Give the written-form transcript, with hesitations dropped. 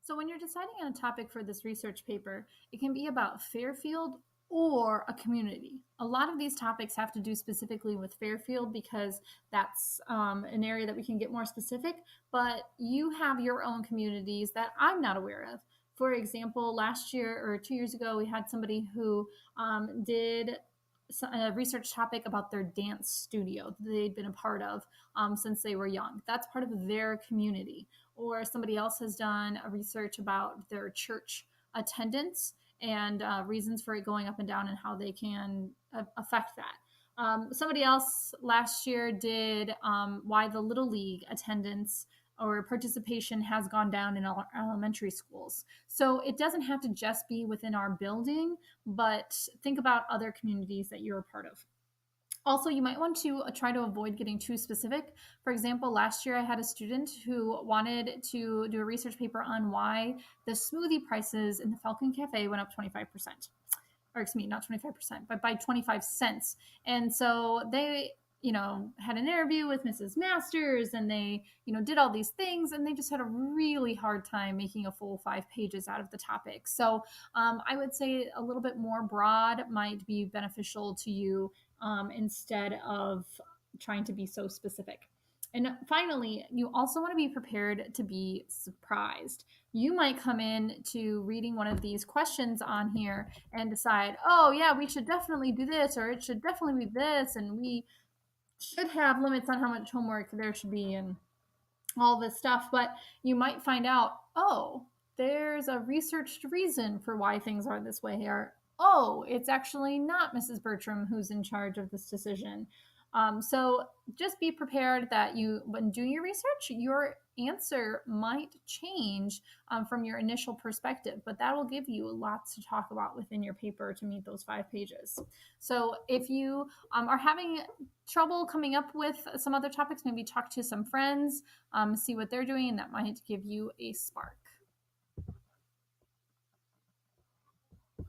So, when you're deciding on a topic for this research paper, it can be about Fairfield or a community. A lot of these topics have to do specifically with Fairfield because that's an area that we can get more specific, but you have your own communities that I'm not aware of. For example, last year or 2 years ago, we had somebody who did a research topic about their dance studio that they'd been a part of since they were young. That's part of their community. Or somebody else has done a research about their church attendance and reasons for it going up and down and how they can affect that. Somebody else last year did why the Little League attendance or participation has gone down in our elementary schools. So it doesn't have to just be within our building, but think about other communities that you're a part of. Also, you might want to try to avoid getting too specific. For example, last year I had a student who wanted to do a research paper on why the smoothie prices in the Falcon Cafe went up 25%. Or excuse me, not 25%, but by 25 cents. And so they, had an interview with Mrs. Masters and they, did all these things and they just had a really hard time making a full 5 pages out of the topic. So I would say a little bit more broad might be beneficial to you instead of trying to be so specific. And finally, you also want to be prepared to be surprised. You might come in to reading one of these questions on here and decide, oh, yeah, we should definitely do this, or it should definitely be this, and we should have limits on how much homework there should be, and all this stuff. But you might find out, oh, there's a researched reason for why things are this way, or oh, it's actually not Mrs. Bertram who's in charge of this decision. So just be prepared that when doing your research, your answer might change from your initial perspective, but that will give you lots to talk about within your paper to meet those 5 pages. So if you are having trouble coming up with some other topics, maybe talk to some friends, see what they're doing, and that might give you a spark.